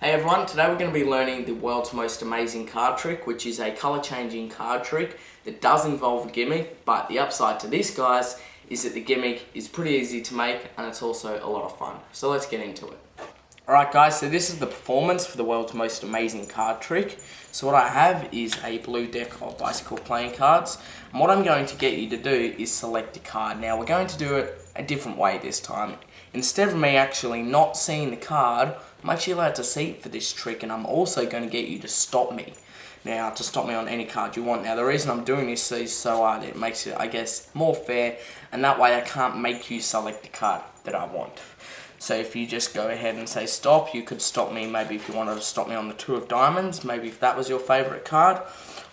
Hey everyone, today we're going to be learning the world's most amazing card trick, which is a color changing card trick that does involve a gimmick, but the upside to this, guys, is that the gimmick is pretty easy to make and it's also a lot of fun. So let's get into it. Alright guys, so this is the performance for the world's most amazing card trick. So what I have is a blue deck of bicycle playing cards, and what I'm going to get you to do is select a card. Now we're going to do it a different way this time. Instead of me actually not seeing the card, I'm actually allowed to see it for this trick, and I'm also going to get you to stop me. Now, to stop me on any card you want. Now, the reason I'm doing this is so it makes it, I guess, more fair, and that way I can't make you select the card that I want. So if you just go ahead and say stop, you could stop me maybe if you wanted to stop me on the 2 of diamonds, maybe if that was your favourite card,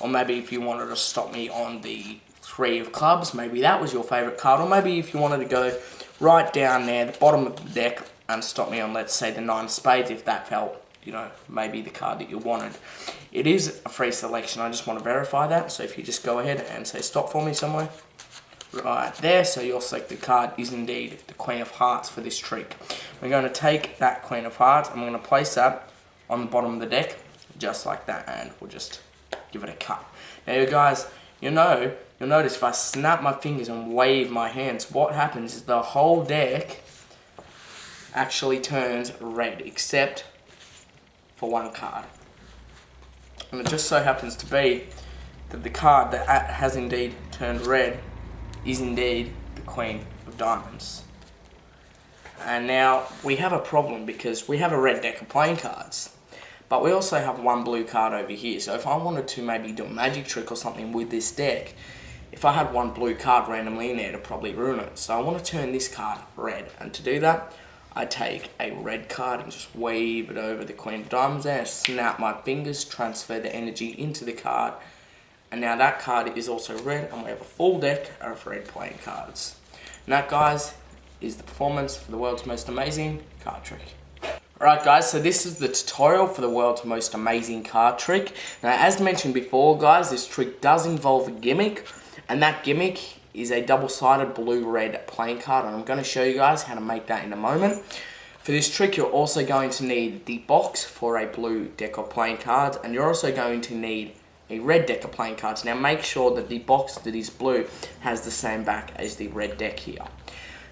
or maybe if you wanted to stop me on the 3 of clubs, maybe that was your favourite card, or maybe if you wanted to go right down there, the bottom of the deck, and stop me on, let's say, the 9 of spades, if that felt, maybe the card that you wanted. It is a free selection, I just want to verify that, so if you just go ahead and say stop for me somewhere, right there, so your selected card is indeed the Queen of Hearts for this trick. We're going to take that Queen of Hearts, and we're going to place that on the bottom of the deck, just like that, and we'll just give it a cut. Now you guys, you'll notice if I snap my fingers and wave my hands, what happens is the whole deck actually turns red, except for one card. And it just so happens to be that the card that has indeed turned red is indeed the Queen of Diamonds. And now we have a problem because we have a red deck of playing cards, but we also have one blue card over here. So if I wanted to maybe do a magic trick or something with this deck, if I had one blue card randomly in there, it'd probably ruin it. So I want to turn this card red, and to do that, I take a red card and just wave it over the Queen of Diamonds there, snap my fingers, transfer the energy into the card, and now that card is also red, and we have a full deck of red playing cards. And that, guys, is the performance for the world's most amazing card trick. Alright guys, so this is the tutorial for the world's most amazing card trick. Now, as mentioned before, guys, this trick does involve a gimmick, and that gimmick is a double-sided blue-red playing card, and I'm going to show you guys how to make that in a moment. For this trick, you're also going to need the box for a blue deck of playing cards, and you're also going to need a red deck of playing cards. Now make sure that the box that is blue has the same back as the red deck here.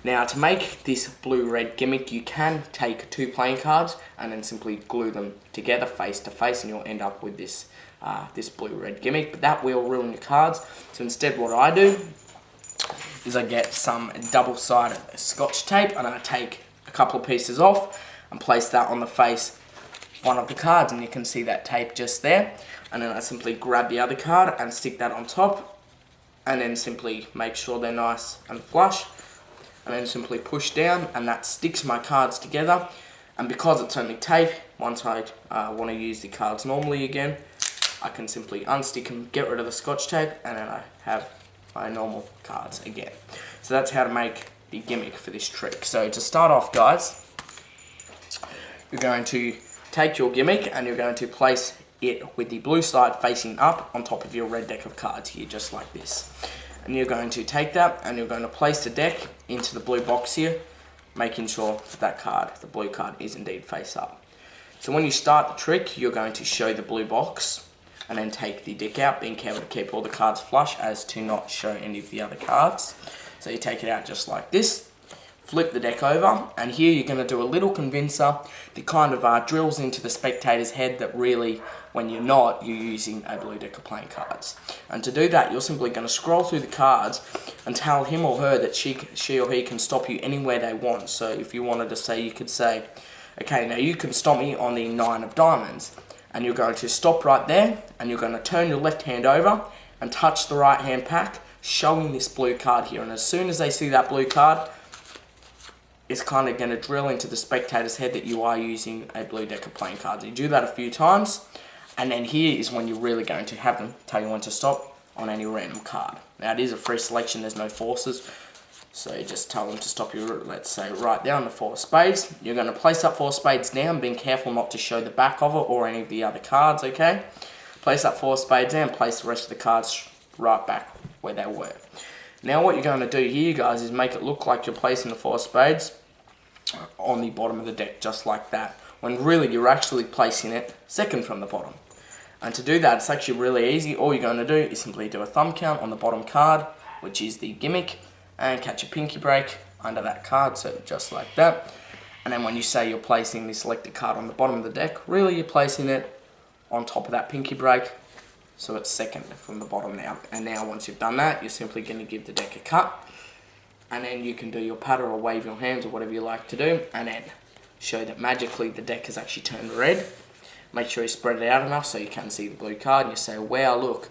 Now to make this blue-red gimmick, you can take 2 playing cards and then simply glue them together face to face, and you'll end up with this this blue-red gimmick, but that will ruin your cards. So instead what I do is I get some double-sided Scotch tape, and I take a couple of pieces off and place that on the face of one of the cards, and you can see that tape just there. And then I simply grab the other card and stick that on top, and then simply make sure they're nice and flush, and then simply push down, and that sticks my cards together. And because it's only tape, once I want to use the cards normally again, I can simply unstick them, get rid of the Scotch tape, and then I have my normal cards again. So that's how to make the gimmick for this trick. So to start off, guys, you're going to take your gimmick and you're going to place it with the blue side facing up on top of your red deck of cards here, just like this. And you're going to take that and you're going to place the deck into the blue box here, making sure that card, the blue card, is indeed face up. So when you start the trick, you're going to show the blue box and then take the deck out, being careful to keep all the cards flush as to not show any of the other cards. So you take it out just like this, flip the deck over, and here you're going to do a little convincer that kind of drills into the spectator's head that really, when you're not, you're using a blue deck of playing cards. And to do that, you're simply going to scroll through the cards and tell him or her that she or he can stop you anywhere they want. So if you wanted to say, you could say, okay, now you can stop me on the 9 of diamonds. And you're going to stop right there, and you're going to turn your left hand over and touch the right hand pack, showing this blue card here. And as soon as they see that blue card, it's kind of going to drill into the spectator's head that you are using a blue deck of playing cards. You do that a few times, and then here is when you're really going to have them tell you when to stop on any random card. Now it is a free selection, there's no forces, so you just tell them to stop you, let's say, right there on the 4 of spades. You're going to place that 4 of spades down, being careful not to show the back of it or any of the other cards, okay? Place that 4 of spades down, place the rest of the cards right back where they were. Now what you're going to do here, guys, is make it look like you're placing the 4 of spades on the bottom of the deck, just like that. when really you're actually placing it second from the bottom. And to do that, it's actually really easy. All you're going to do is simply do a thumb count on the bottom card, which is the gimmick, and catch a pinky break under that card, so just like that. And then when you say you're placing the selected card on the bottom of the deck, really you're placing it on top of that pinky break, so it's second from the bottom now. And now once you've done that, you're simply going to give the deck a cut, and then you can do your patter or wave your hands or whatever you like to do, and then show that magically the deck has actually turned red. Make sure you spread it out enough so you can see the blue card, and you say, wow, look,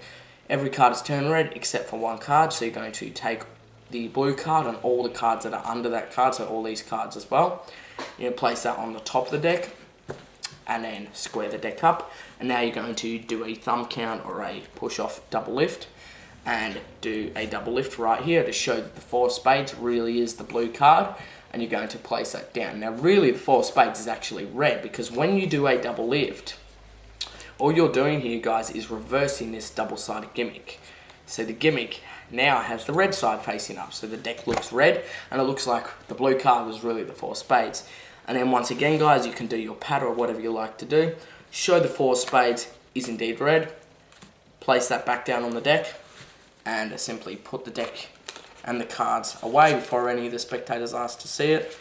every card has turned red except for one card, so you're going to take the blue card and all the cards that are under that card, so all these cards as well. You place that on the top of the deck and then square the deck up, and now you're going to do a thumb count or a push off double lift and do a double lift right here to show that the 4 of spades really is the blue card, and you're going to place that down. Now really the 4 of spades is actually red, because when you do a double lift, all you're doing here, guys, is reversing this double-sided gimmick. So the gimmick now has the red side facing up, so the deck looks red, and it looks like the blue card was really the 4 of spades. And then once again, guys, you can do your patter or whatever you like to do. Show the 4 of spades is indeed red. Place that back down on the deck, and simply put the deck and the cards away before any of the spectators ask to see it.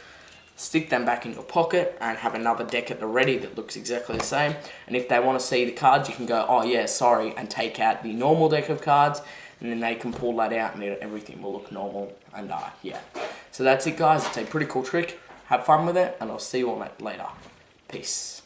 Stick them back in your pocket and have another deck at the ready that looks exactly the same. And if they want to see the cards, you can go, oh yeah, sorry, and take out the normal deck of cards, and then they can pull that out and everything will look normal. And yeah, so that's it, guys. It's a pretty cool trick. Have fun with it, and I'll see you all later. Peace.